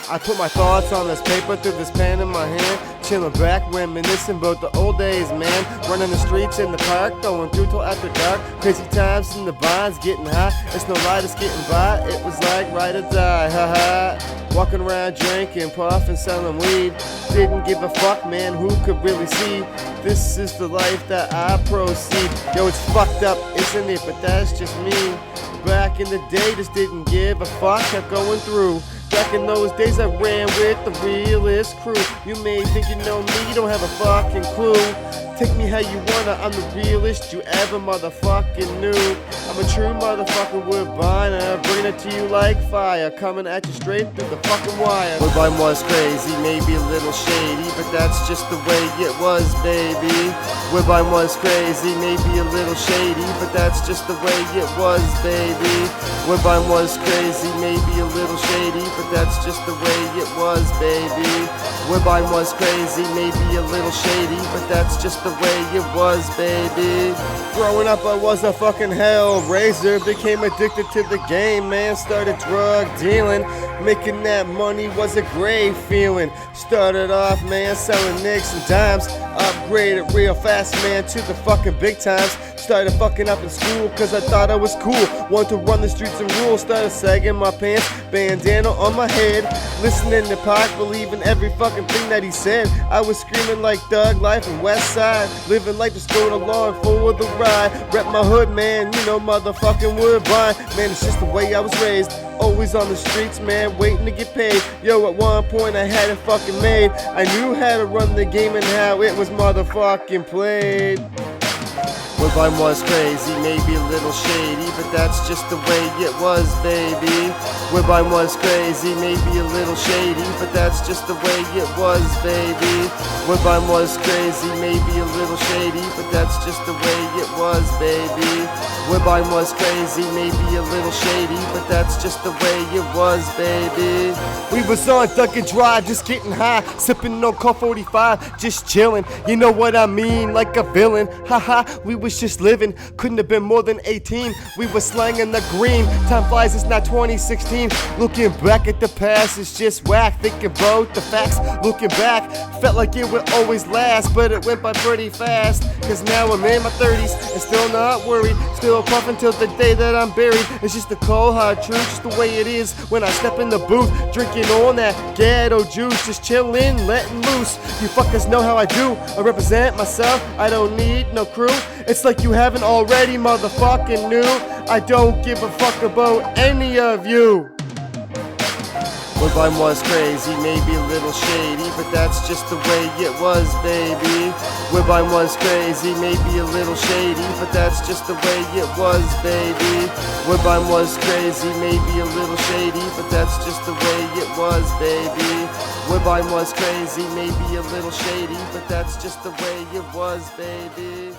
I put my thoughts on this paper through this pen in my hand, chilling back, reminiscing about the old days, man. Running the streets in the park, going through till after dark. Crazy times in the vines, getting high. It's no lie, it's getting by. It was like ride or die, haha. Walking around drinking, puffing, selling weed. Didn't give a fuck, man, who could really see? This is the life that I proceed. Yo, it's fucked up, isn't it? But that's just me. Back in the day, just didn't give a fuck, kept going through. Back in those days, I ran with the realest crew. You may think you know me, you don't have a fucking clue. Take me how you wanna, I'm the realest you ever motherfucking knew. I'm a true motherfucking Woodbine, and I'm bringing it to you like fire, coming at you straight through the fucking wire. Woodbine was crazy, maybe a little shady, but that's just the way it was, baby. Woodbine was crazy, maybe a little shady, but that's just the way it was, baby. Woodbine was crazy, maybe a little shady, but that's just the way it was, baby. Woodbine was crazy, maybe a little shady, but that's just the way it was, baby. Growing up, I was a fucking hellraiser. Became addicted to the game, man. Started drug dealing. Making that money was a great feeling. Started off, man, selling nicks and dimes. Upgraded real fast, man, to the fucking big times. Started fucking up in school cause I thought I was cool. Wanted to run the streets and rule. Started sagging my pants, bandana on my head. Listening to Pac, believing every fucking thing that he said. I was screaming like Thug Life and West Side. Living life just going along for the ride. Rep my hood, man, you know motherfucking Woodbine. Man, it's just the way I was raised. Always on the streets, man, waiting to get paid. Yo, at one point I had it fucking made. I knew how to run the game and how it was motherfucking played. Woodbine was crazy, maybe a little shady, but that's just the way it was, baby. Woodbine was crazy, maybe a little shady, but that's just the way it was, baby. Woodbine was crazy, maybe a little shady, but that's just the way it was, baby. Woodbine was crazy, maybe a little shady, but that's just the way it was, baby. We was on Dunkin' Drive, just getting high, sipping on Call 45, just chilling. You know what I mean, like a villain. Haha, we was just living, couldn't have been more than 18. We was slanging the green. Time flies, it's not 2016. Looking back at the past, it's just whack. Thinking about the facts, looking back, felt like it would always last, but it went by pretty fast. Cause now I'm in my 30s and still not worried. Still puffing till the day that I'm buried. It's just the cold hard truth, just the way it is when I step in the booth, drinking on that ghetto juice, just chilling, letting loose. You fuckers know how I do. I represent myself, I don't need no crew. It's like you haven't already motherfucking knew. I don't give a fuck about any of you. Woodbine was crazy, maybe a little shady, but that's just the way it was, baby. Woodbine was crazy, maybe a little shady, but that's just the way it was, baby. Woodbine was crazy, maybe a little shady, but that's just the way it was, baby. Woodbine was crazy, maybe a little shady, but that's just the way it was, baby.